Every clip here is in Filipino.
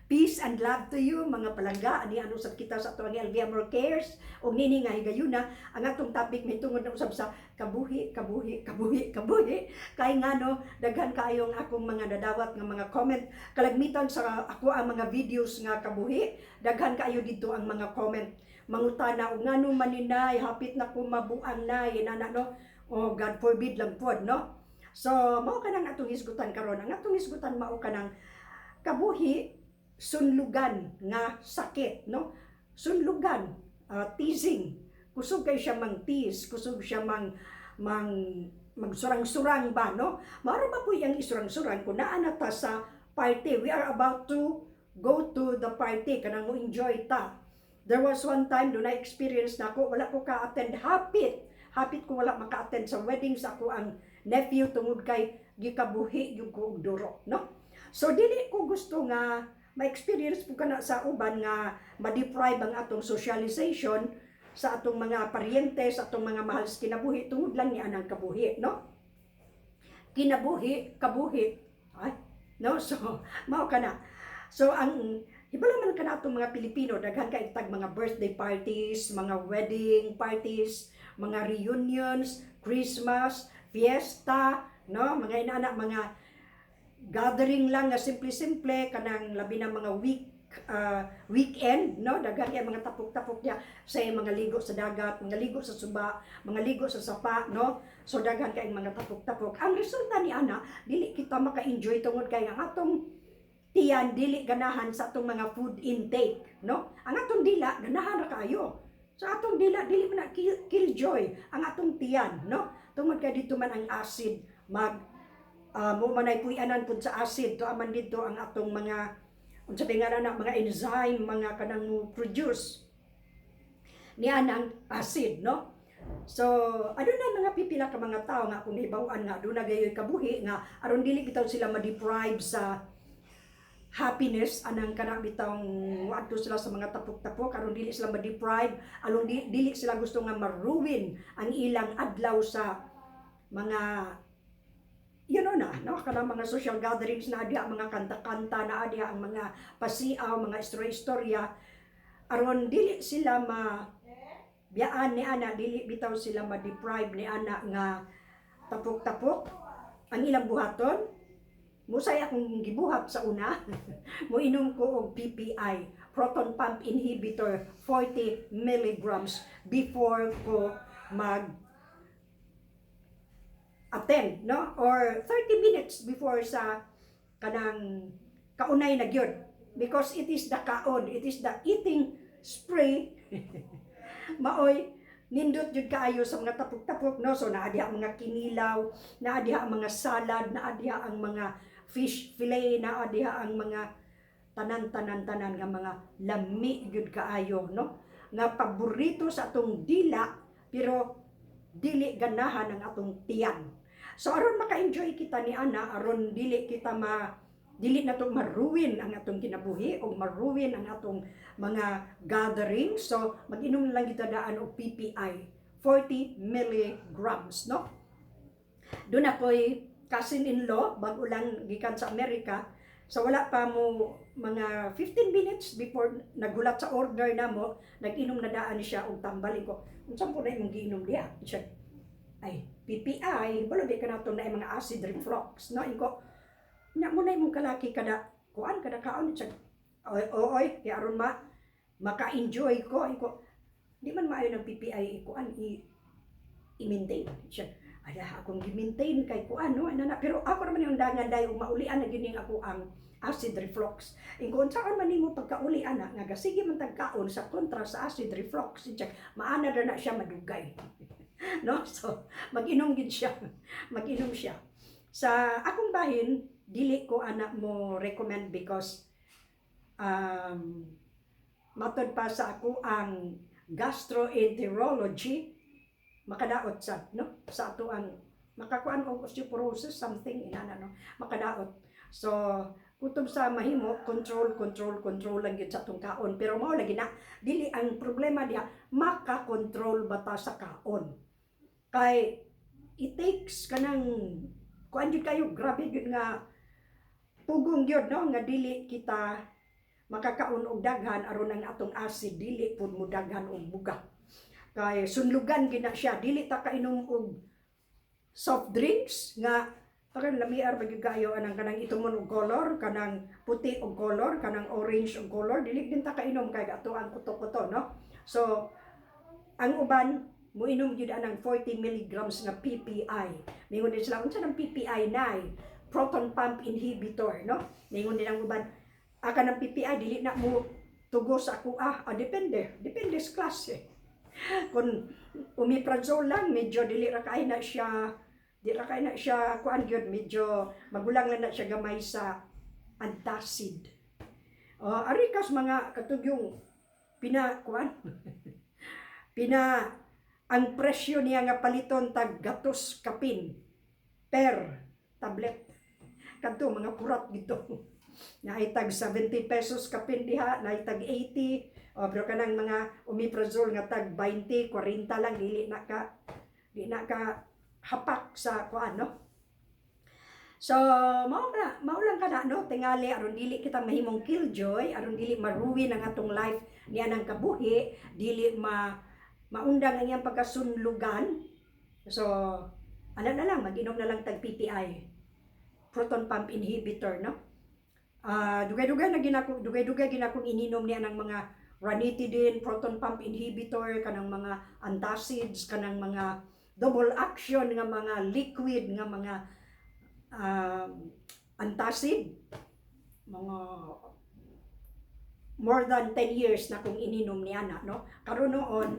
Peace and love to you mga palangga ani ano sa kita sa atong LVMR Cares ug nini nga higayuna ang atong topic may tungod na usab sa kabuhi kay ngano daghan kaayo ang akong mga nadawat nga mga comment kalagmitan sa ako ang mga videos nga kabuhi daghan kaayo dito ang mga comment mangutana og ngano maninay hapit na ko mabuang na inana no oh God forbid lang pod no so mao kanang atong hisgutan karon ang atong hisgutan mao kanang kabuhi sunlugan nga sakit no sunlugan teasing kusog kay siya mang tease kusog siya mang magsurang-surang ba no maro ba po yang isurang-surang kung naa na ta sa party we are about to go to the party kanang mo enjoy ta there was one time do na experience na ko wala ko ka-attend hapit ko wala maka-attend sa wedding sa ako ang nephew tungod kay gikabuhi yung ko og duro no so dili ko gusto nga ma-experience po kana sa uban nga ma-deprive ang atong socialization sa atong mga paryente, sa atong mga mahal sa kinabuhi, tungod lang ni anang kabuhi, no? Kabuhi, ay, no? So, mao kana. So, ang hibalo man kana atong mga Pilipino, daghan kay tag mga birthday parties, mga wedding parties, mga reunions, Christmas, fiesta, no? Mga inaanak, mga gathering lang nga simple-simple kanang labi na mga weekend no daghan kay mga tapok-tapok niya sa mga ligo sa dagat, mga ligo sa suba, mga ligo sa sapa no so daghan kay mga tapok-tapok ang resulta ni ana dili kita maka-enjoy tungod kay ang atong tiyan dili ganahan sa atong mga food intake no ang atong dila ganahan ra kaayo sa atong dila dili man na killjoy ang atong tiyan no tungod kay dito man ang acid mo manay puy-anan pud sa acid to aman dito ang atong mga unsa nga na mga enzyme mga kanang produce ni anang acid no so aduna mga pipila ka mga tao nga kung hibaw-an nga aduna gayoy kabuhi nga aron dili bitaw sila ma-deprive sa happiness anang kana bitawng adto sila sa mga tapok-tapok aron dili sila ma-deprive aron dili sila gusto nga ma-ruin ang ilang adlaw sa mga no kanang mga social gatherings na diha mga kanta-kanta na diha ang mga pasiaw mga istorya aron dili sila biyaan ni ana dili bitaw sila ma-deprive ni ana nga tapok-tapok ang ilang buhaton musay akong gibuhat sa una moinom ko og PPI proton pump inhibitor 40 milligrams before ko attend no or 30 minutes before sa kanang kaunay na gyud because it is the kaon it is the eating spray maoy nindot jud kaayo sa mga tapok-tapok no so naa diha mga kinilaw naa diha ang mga salad naa diha ang mga fish fillet naa diha ang mga tanan nga mga lami jud kaayo no nga paborito sa atong dila pero dili ganahan ang atong tiyan. So aron maka-enjoy kita ni ana, aron dili na to maruin ang atong kinabuhi o maruin ang atong mga gathering. So mag-inom lang kita daan og PPI 40 milligrams, no? Doon ako'y cousin-in-law, bago lang gikan sa Amerika. So wala pa mo mga 15 minutes before nagulat sa order na mo, nag-inom na daan siya og tambal ko. Unsa po na imong giinom diha? Siya ay PPI, balo di ka na ito na mga acid reflux, no? Iko, na mo na imong kalaki kada kuan kada kaon siya. Oy, kaya aron maka-enjoy ko. Iko, di man maayo ng PPI kuan i-maintain siya. Ada akong gi-maintain kay kuan no ana pero ako naman yung dangan dayo maulian na gining ako ang acid reflux. Kung saan man nimo pagkauli ana nga gasige man tagkaon sa kontra sa acid reflux siya maana na siya madugay. No so mag-inom gid siya mag-inom siya sa akong bahin dili ko anak mo recommend because matod pa sa ako ang gastroenterology makadaot sa no sa ato ang makakuan og osteoporosis something inana no makadaot so kutob sa mahimo control lang gyud sa atong kaon pero mao lagi na dili ang problema diha makakontrol bata sa kaon kay it takes kanang kuan gyud kayo grabe gyud nga pugong gyud no nga dili kita makakaon og daghan aron ang atong acid dili pud mo daghan og buga. Kay sunlugan gina siya, dili ta kainom og soft drinks nga karon lamiar ba gyud kayo anang kanang itumon og color, kanang puti og color, kanang orange og color, dili din ta kainom kay ato ang kuto-kuto, no? So ang uban moinom gyud anang 40 milligrams nga PPI. Mingon din sila unsa nang PPI nay? Proton pump inhibitor, no? Mingon din ang uban aka ng PPI dili na mo tugo sa kuha. Depende sa klase. Kung omeprazole lang medyo dili ra kay na siya kuan gyud, medyo magulang lang na siya gamay sa antacid. Ari kas mga katugyong ang presyo niya nga paliton tag gatos kapin per tablet. Kadto mga kurat gito. Naitag 70 pesos kapin diha, naitag 80. Pero kanang mga omeprazole nga tag 20, 40 lang, dili na ka hapak sa kuan, no? So mao lang kana, no, tingali aron dili kita mahimong killjoy, aron dili maruwin ang atong life niya ng kabuhi, dili maundang ang iyang pagkasunlugan. So ano na lang, mag-inom na lang tag PPI, proton pump inhibitor, no? Dugay-dugay ginakong ininom niya ng mga ranitidine, proton pump inhibitor, kanang mga antacids, kanang mga double action nga mga liquid nga mga antacid, mga more than 10 years na kung ininom niya na, no? Karon noon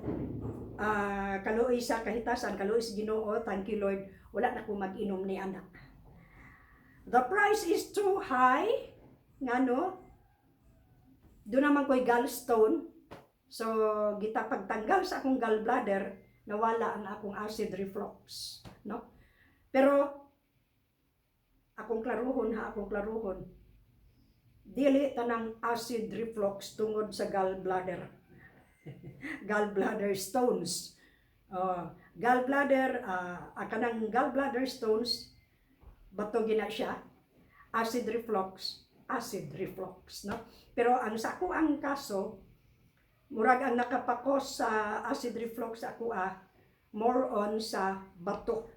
kaluoy sa kahitasan, kaluoy sa Ginoo, thank you Lord, wala na ko mag-inom ni anak. The price is too high nga, no? Doon naman ko'y gallstone. So gita pagtanggal sa akong gallbladder, nawala ang akong acid reflux, no? Pero akong klaruhon, dili tanang acid reflux tungod sa gallbladder. Gallbladder stones. Kanang gallbladder stones, bato gina siya, acid reflux, no? Pero ang sako ang kaso, murag ang nakapakos sa acid reflux ako more on sa bato,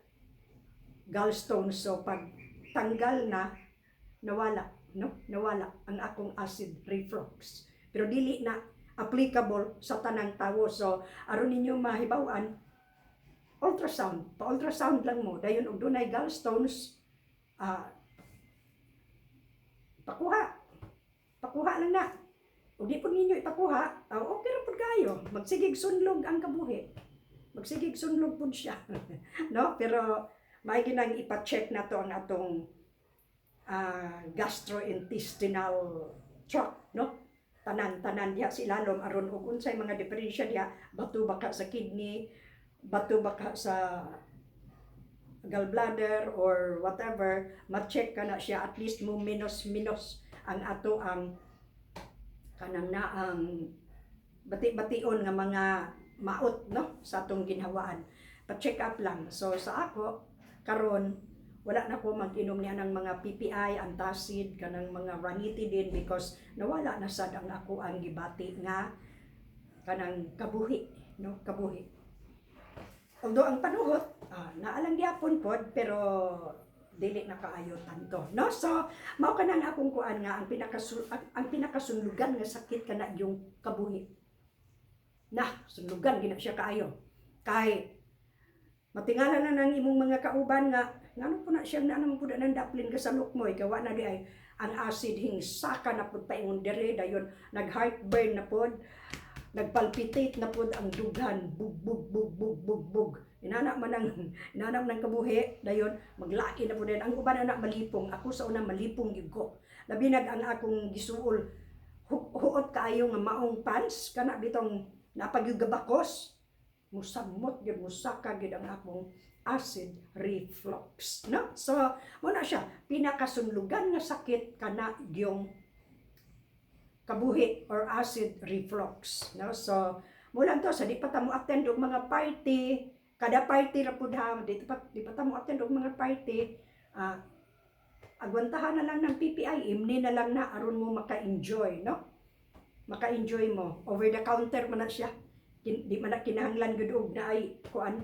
gallstones. So pag tanggal na, nawala, no? Nawala ang akong acid reflux. Pero dili na applicable sa tanang tawo. So aron ninyo mahibaw-an, pa-ultrasound lang mo, dayon og dunay gallstones, pakuha lang na. Kung di po ninyo ipakuha, okay ra pud kayo. Magsigig sunlog ang kabuhi. Magsigig sunlog pud siya. No? Pero may ginang ipa-check na to ang atong gastrointestinal tract, no? Tanan diha silalom aron og unsay mga diferensya diha, bato baka sa kidney, bato baka sa gallbladder or whatever, ma-check ka na siya, at least mo minus ang ato ang kanang naang bati-bation nga mga maot, no, sa atong ginhawaan. Pa-check up lang. So sa ako karon wala na ko mag-inom niya ng mga PPI, antacid, kanang mga ranitidine, because nawala na sad ang ako ang gibati nga kanang kabuhi, no, kabuhi. Although ang panuhot naalang gyapon pod, pero dili na kaayo tanto, no? So mao kanang akong kuan nga ang pinakasunlugan nga sakit kana yung kabuhi. Sunlugan gina siya kaayo. Kay matingala na nang imong mga kauban nga ngano po na siya na naman po na daplin ka sa lukmoy, kawa na di ay ang acid hingsaka na po paingon dire, dayon nag-heartburn na po, nagpalpitate na po ang dughan, bug. Inanam ng kabuhi, dayon maglain na po din. Ang uban anak malipong, ako sa unang malipong yun ko. Labinag ang akong gisuol, huot kaayo nga maong pants, kana bitong napagyugabakos, musamot yun, musaka yun ang akong acid reflux, no? So muna siya pinakasunlugan nga sakit kana yung kabuhi or acid reflux, no? So mula to sa di pa ta mo attend og mga party, kada party ra pud ha, di pa ta mo attend og mga party, agwantahan na lang ng PPI, imni na lang na aron mo maka-enjoy, no? maka-enjoy mo. Over the counter man na siya. Di man na kinahanglan gud og na ay kuan.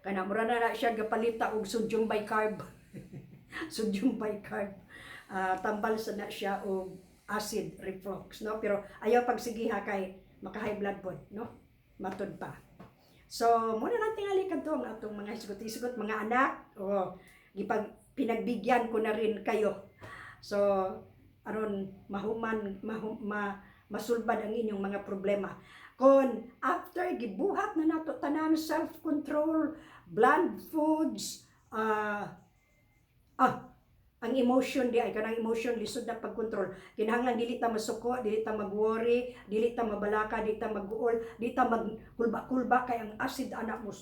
Kana mura na siya gapalita og sodium bicarb. Sodium bicarb. Tambal sa na siya og acid reflux, no? Pero ayaw pagsigiha kay maka-high blood pod, no? Matud pa. So, muna lang tingali kadto ang atong mga hisgot-hisgot, mga anak. Pinagbigyan ko na rin kayo. So, aron masulbad ang inyong mga problema. Kung after gibuhat na nato tanan self-control, bland foods, ang emotion di ay kanang emotion lisod na pagkontrol. Kinahanglan dili ta masuko, dili ta mag-worry, dili ta mabalaka, dili ta mag-uol, dili ta magkulba-kulba kay ang acid anak mo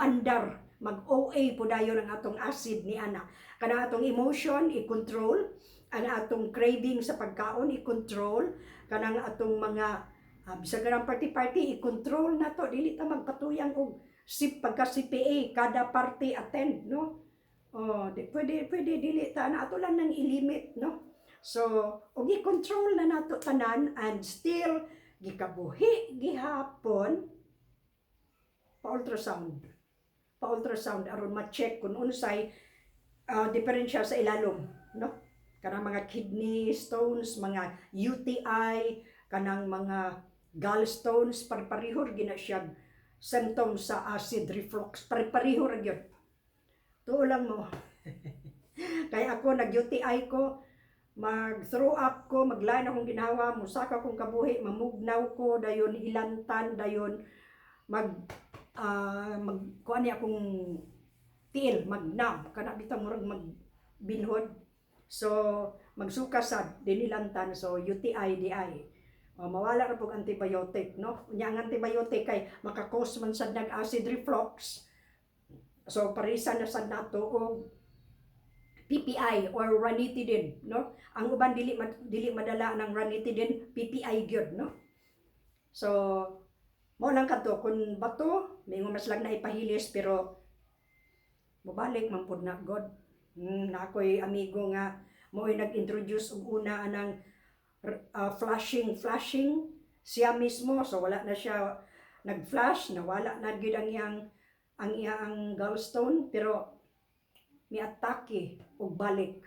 andar, mag-OA po dayon ang atong acid ni anak. Kanang atong emotion i-control, ang atong craving sa pagkaon i-control, kanang atong mga bisag karang party i-control na to, dili ta magpatuyang og pagka CPA kada party attend, no? Pwede dili ta na ato lang nang ilimit, no? So og i-control na nato tanan and still gikabuhi gihapon pa ultrasound aron ma-check kung unsay diferensya sa ilalom, no? Kanang mga kidney stones, mga UTI, kanang mga gallstones, parihor gina siya symptoms sa acid reflux, pariho ra gyud. Tuo lang mo. Kaya ako nag-UTI ko, mag-throw up ko, maglain akong ginawa, musaka kong kabuhi, mamugnaw ko, dayon hilantan, dayon kuan niya akong tiil, magnam, kana bitang murag magbinhod. So magsuka sad dinilantan, so UTI DI. Mawala ra pog antibiotic, no? Unya ang antibiotic kay maka-cause man sad nag acid reflux. So parisa na sad nato og PPI or ranitidine, no? Ang uban dili madala ng ranitidine, PPI gyud, no? So mo lang kadto kun bato, mingon mas lang na ipahilis pero mobalik man pud na god. Na ako'y amigo nga mo'y nag-introduce og una anang flashing siya mismo, so wala na siya nag-flash, nawala na gyud ang iyang gallstone, pero miatake og balik.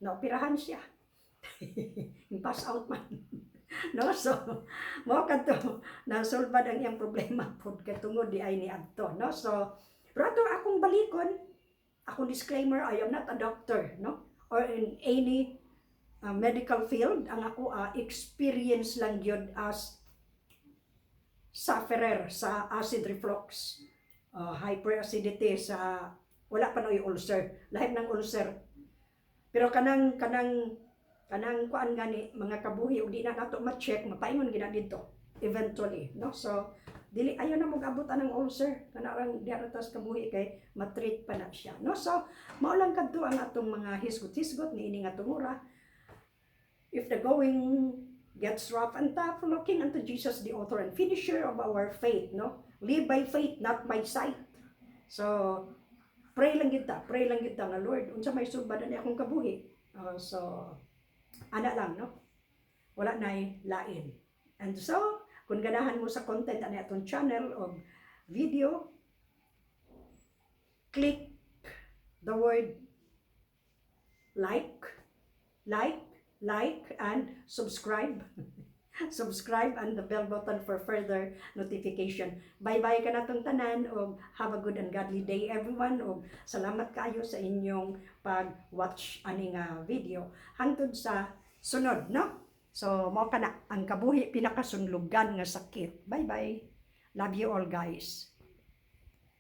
Naoperahan siya. Pass out man. No, so mo kadto nasolbad ang iyang problema pud kay tungod di ay ni adto, no? So pero akong balikon, akong disclaimer, I am not a doctor, no? Or in any medical field. Ang ako experience lang yun as sufferer sa acid reflux, hyperacidity, sa wala pa noy ulcer, lahat ng ulcer. Pero kanang kuan gani mga kabuhi ug di na nato ma-check, mapaingon gina dito eventually, no? So dili ayo na mag-abot anang ulcer, kanang diabetes kabuhi kay matreat pa na siya, no? So mao lang kadto ang atong mga hisgot-hisgot niini nga tumura. If the going gets rough and tough, looking unto Jesus, the author and finisher of our faith, no? Live by faith, not by sight. So, pray lang kita nga, Lord, unsa may sulbadan ni akong kabuhi. So, ana lang, no? Wala na'y lain. And so, kung ganahan mo sa content ani atong channel o video, click the word like, and subscribe. Subscribe and the bell button for further notification. Bye-bye ka natong tanan o have a good and godly day everyone o salamat kayo sa inyong pag-watch aning video. Hangtod sa sunod, no? So, mao kana ang kabuhi pinakasunlugan nga sakit. Bye-bye. Love you all, guys.